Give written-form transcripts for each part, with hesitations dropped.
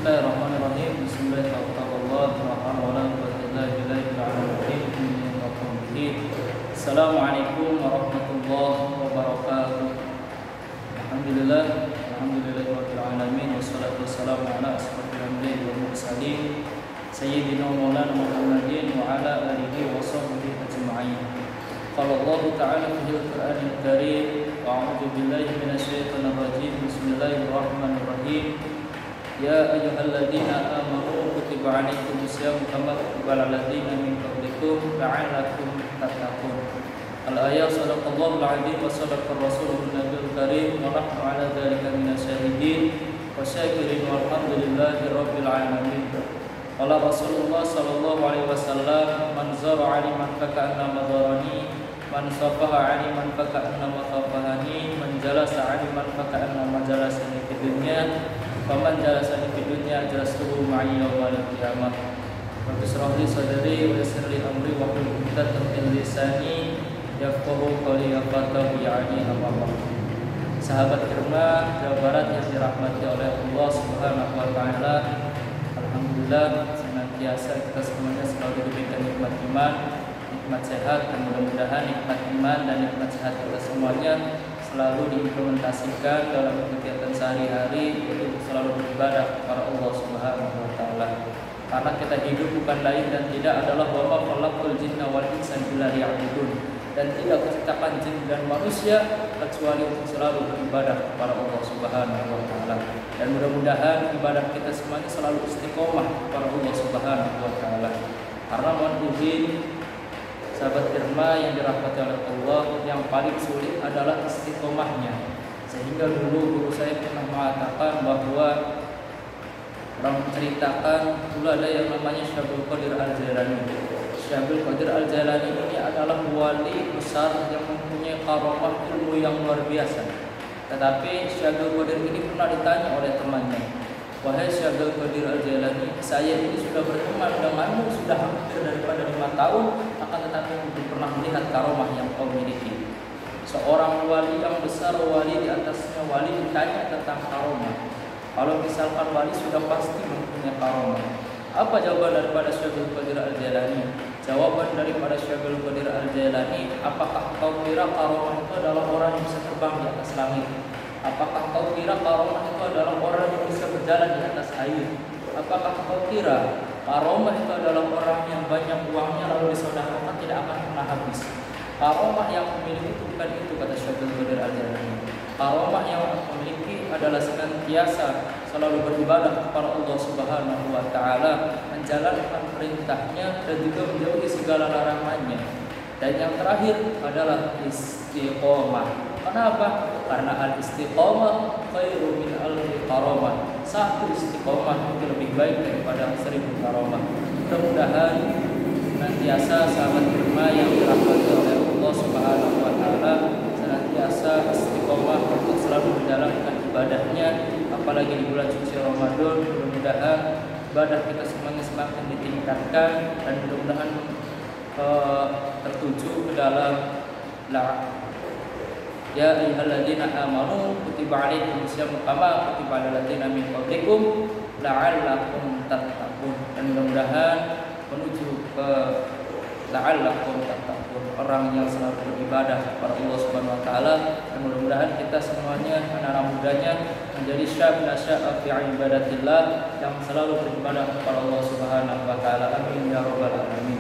Bismillahirrahmanirrahim. Assalamualaikum warahmatullahi wabarakatuh. Alhamdulillahirabbil alamin wassalatu wassalamu ala asyrofil anbiya'i wal mursalin sayyidina maulana Muhammadin wa ala alihi wa sahbihi ajma'in. Qala Allah ta'ala fil Qur'anil Karim wa a'udzu billahi minasyaitonir rajim. Bismillahirrahmanirrahim. Ya ayyuhalladzina amanu kutiba 'alaikumus syiyam kama kutiba 'alal ladzina min qablikum la'allakum tattaqun. Al-ayat sadaqallahul 'azim wa sadaqar rasulun nabiyul karim wa nahnu 'ala dzalika minasyahidin wa syakirin walhamdulillahi rabbil alamin. Qala Rasulullah sallallahu alaihi wasallam man zara'a liman faka'anna madarani man safaha 'aliman faka'anna safahani man jalasa 'aliman faka'anna majalasani fid dunya faman jalasani fid dunya jalastuhu ma'i yaumal qiyamah. Rabbi shrah li sadri wa yassir li amri wa hlul 'uqdatam min lisani yafqahu qawli yafqahu ya'ni apa. Sahabat Kirma Jawa Barat yang dirahmati oleh Allah Subhanahu wa taala, alhamdulillah senantiasa kita semuanya selalu diberikan nikmat iman, nikmat sehat, dan mudah-mudahan nikmat iman dan nikmat sehat kita semuanya selalu diimplementasikan dalam kegiatan sehari-hari, yaitu selalu beribadah kepada Allah Subhanahu wa taala. Karena kita hidup bukan lain dan tidak adalah wa ma khalaqul jinna wal insa illa liya'budun, dan tidak kuciptakan jin dan manusia kecuali untuk selalu beribadah kepada Allah Subhanahu wa taala. Dan mudah-mudahan ibadah kita semuanya selalu istiqomah kepada Allah Subhanahu wa taala. Karena mohon izin sahabat Irma yang dirahmati oleh Allah, yang paling sulit adalah istiqomahnya. Sehingga dulu guru saya pernah mengatakan bahwa orang menceritakan dulu ada yang namanya Syabul Qadir Al-Jailani. Syabul Qadir Al-Jailani ini adalah wali besar yang mempunyai karamah ilmu yang luar biasa. Tetapi Syabul Qadir ini pernah ditanya oleh temannya, wahai Syabul Qadir Al-Jailani, saya ini sudah berteman denganmu sudah hampir daripada 5 tahun, akan tetapi belum pernah melihat karamah yang kau miliki. Seorang wali yang besar, wali di atasnya wali, ditanya tentang karamah. Kalau misalkan wali sudah pasti mempunyai karamah. Apa jawaban daripada Syabul Qadir Al-Jailani? Jawaban daripada Syabul Qadir Al-Jailani, apakah kau kira karamah itu adalah orang yang bisa terbang di atas langit? Apakah kau kira karamah itu adalah orang yang bisa berjalan di atas air? Apakah kau kira karamah itu adalah orang yang banyak uangnya lalu disedekahkan tidak akan pernah habis? Karamah yang memiliki itu bukan itu, kata Syabul Qadir Al-Jailani. Karamah yang memiliki adalah senantiasa selalu beribadah kepada Allah Subhanahu wa taala, menjalankan perintahnya dan juga menjauhi segala larangannya. Dan yang terakhir adalah istiqomah. Kenapa? Karena al-istiqomah khairu min alfi karamah. Satu istiqomah itu lebih baik daripada 1000 karamah. Mudah-mudahan senantiasa sahabat Irma yang dirahmati oleh Allah Subhanahu wa taala senantiasa istiqomah untuk selalu menjalankan ibadahnya, apalagi di bulan suci Ramadan. Mudah-mudahan ibadah kita semuanya semakin ditingkatkan dan mudah-mudahan tertuju ke dalam ya ayyuhalladzina amanu kutiba 'alaikumus syiyam kama kutiba 'alal ladzina min qablikum la'allakum tattaqun. Dan mudah-mudahan menuju ke la'allakum tattaqun, orang yang selalu beribadah kepada Allah Subhanahu wa taala. Dan mudah-mudahan kita semuanya anak-anak mudanya menjadi syab nasya'a fi ibadatillah, yang selalu beribadah kepada Allah Subhanahu wa taala. Amin ya rabbal alamin.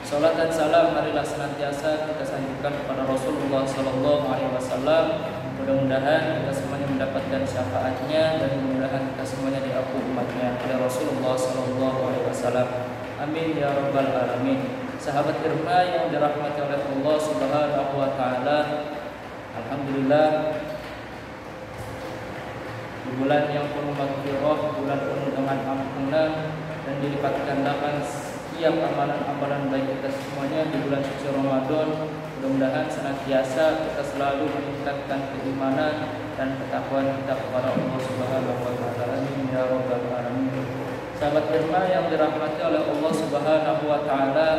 Salat dan salam marilah senantiasa kita sanjungkan kepada Rasulullah sallallahu alaihi wasallam. Mudah-mudahan kita semuanya mendapatkan syafaatnya dan mudah-mudahan kita semuanya diampuni umatnya oleh Rasulullah sallallahu alaihi wasallam. Amin ya rabbal alamin. Sahabat Irma yang dirahmati oleh Allah Subhanahu wa taala, alhamdulillah di bulan yang penuh maghfirah, bulan penuh dengan ampunan dan dilipat gandakan setiap amalan-amalan baik kita semuanya di bulan suci Ramadan. Mudah-mudahan senantiasa kita selalu meningkatkan keimanan dan ketakwaan kita kepada Allah Subhanahu wa taala. Amin ya rabbal alamin. Sahabat Irma yang dirahmati oleh Allah Subhanahu wa taala,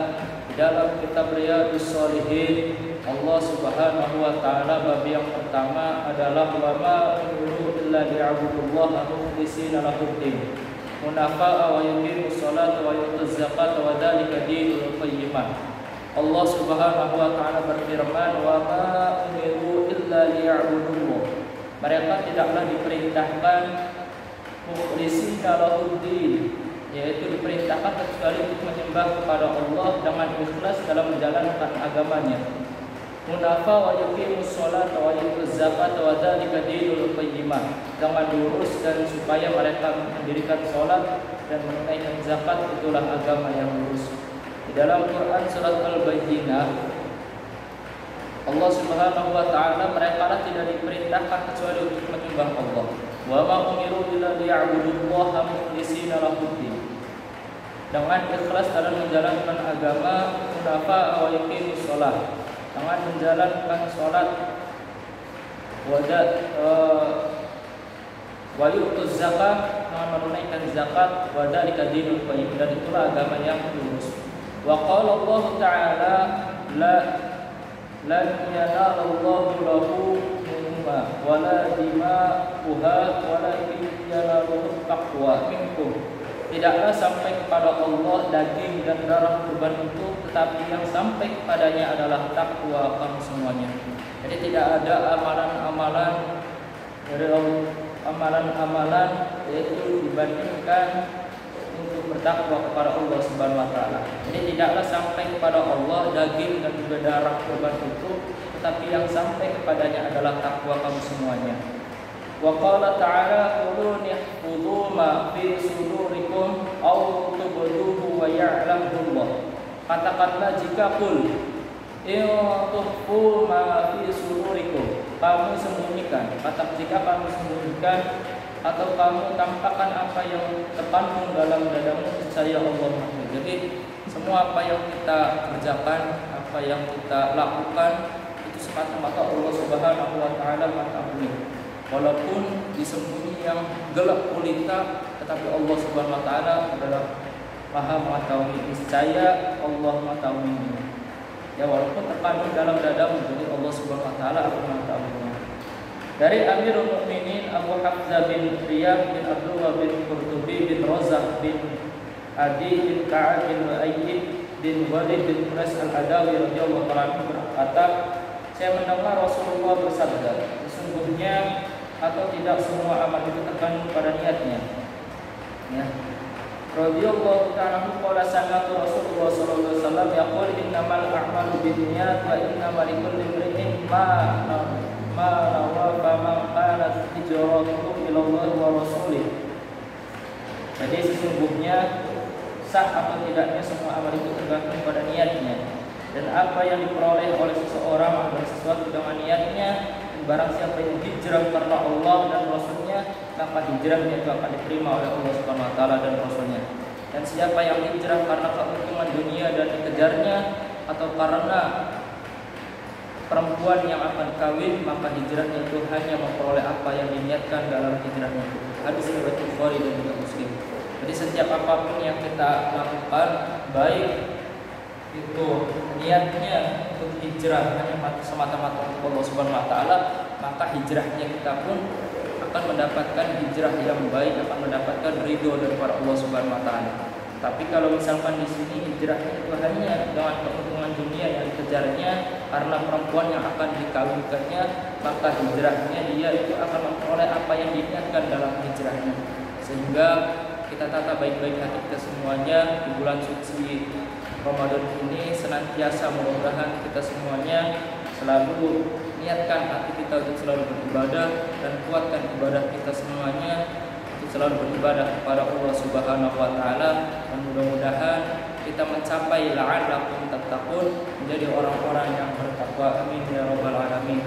di dalam kitab Riyadhus Shalihin Allah Subhanahu wa taala bab yang pertama adalah wa ma umiru illa liya'budullaha mukhlishina lahuddin. hunafa'a wa yuqimus sholata wa yu'tuz zakata wa dzalika dinul qayyimah. Allah Subhanahu wa taala berfirman, "Wa ma umiru illa liya'budullah." Mereka tidaklah diperintahkan mukhlishina lahuddin, yaitu diperintahkan kecuali untuk menyembah kepada Allah dengan ikhlas dalam menjalankan agamanya. Hunafa wa yuqimus sholata wa yu'tuz zakata wa dzalika dinul qayyimah, dengan lurus dan supaya mereka mendirikan salat dan menunaikan zakat, itulah agama yang lurus. Di dalam Quran surat Al-Bayyinah, Allah Subhanahu wa taala mereka tidak diperintahkan kecuali untuk menyembah Allah. Wa ma umiru illa liya'budullaha mukhlishina lahuddin, dengan ikhlas dalam menjalankan agama. Hunafa wa yuqimus shalah, dengan menjalankan salat. Wa yu'tuz zakat, dengan menunaikan zakat. Wa dzalika dinul qayyim, dan itulah agama yang lurus. Wa qala Allah ta'ala, lan yanalallahu lahumuha wala dima'uha walakin yanaluhu taqwa minkum. Tidaklah sampai kepada Allah daging dan darah kurban itu, tetapi yang sampai kepadanya adalah takwa kamu semuanya. Jadi tidak ada amalan-amalan dari Allah, amalan-amalan yaitu dibandingkan untuk bertakwa kepada Allah Subhanahu wa taala. Jadi tidaklah sampai kepada Allah daging dan juga darah kurban itu, tetapi yang sampai kepadanya adalah takwa kamu semuanya. Wa qala ta'ala, qulun yahfudhu ma fi sudurikum aw tubduhu wa ya'lamu Allah. Katakanlah jika qul tuhfu ma fi sudurikum, kamu sembunyikan, jika kamu sembunyikan atau kamu tampakkan apa yang terkandung dalam dadamu, saya Allah. Jadi semua apa yang kita kerjakan, apa yang kita lakukan, itu semata-mata Allah Subhanahu wa taala mengetahui. Walaupun disembunyi yang gelap gulita, tetapi Allah Subhanahu wa taala adalah Maha mengetahui. Niscaya Allah mengetahuinya. Ya, walaupun terkandung dalam dadamu, jadi Allah Subhanahu wa taala akan mengetahuinya. Dari Amirul Mukminin Abu Hamzah bin Riyad bin Abdullah bin Qurtubi bin Razah bin Adi bin Ka'ab bin Ayyid bin Walid bin Quraish al-Adawi radhiyallahu anhu berkata, saya mendengar Rasulullah bersabda, sesungguhnya atau tidak semua amal itu terkandung pada niatnya. Ya. Radhiyallahu ta'ala qala sami'tu Rasulullah sallallahu alaihi wasallam yaqul innamal a'malu binniyat wa innamal likulli imrin ma nawa faman kanat hijratuhu ila Allah wa rasulih. Jadi sesungguhnya sah atau tidaknya semua amal itu tergantung pada niatnya, dan apa yang diperoleh oleh seseorang adalah sesuatu dengan niatnya. Barang siapa yang hijrah karena Allah dan Rasulnya, maka hijrahnya itu akan diterima oleh Allah Subhanahu wa taala dan Rasulnya. Dan siapa yang hijrah karena keuntungan dunia dan dikejarnya, atau karena perempuan yang akan kawin, maka hijrahnya itu hanya memperoleh apa yang diniatkan dalam hijrahnya. Hadis riwayat Bukhari dan juga Muslim. Jadi setiap apapun yang kita lakukan, baik itu niatnya untuk hijrah hanya semata-mata untuk Allah Subhanahu wa taala, maka hijrahnya kita pun akan mendapatkan hijrah yang baik, akan mendapatkan ridho daripada Allah Subhanahu wa taala. Tapi kalau misalkan di sini hijrahnya itu hanya dengan keuntungan dunia yang dikejarnya, karena perempuan yang akan dikawinkannya, maka hijrahnya dia itu akan memperoleh apa yang diniatkan dalam hijrahnya. Sehingga kita tata baik-baik hati kita semuanya di bulan suci Ramadan ini, senantiasa mudah-mudahan kita semuanya selalu niatkan hati kita untuk selalu beribadah, dan kuatkan ibadah kita semuanya untuk selalu beribadah kepada Allah Subhanahu wa taala, dan mudah-mudahan kita mencapai la'allakum tattaqun, menjadi orang-orang yang bertakwa. Amin ya rabbal alamin.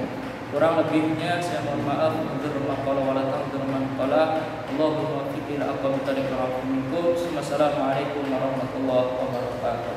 Kurang lebihnya saya mohon maaf. Anzur maqala wa la tanzur man qala. Allahumma waffiqna aqwam tariqal minkum. Wassalamualaikum warahmatullahi wabarakatuh.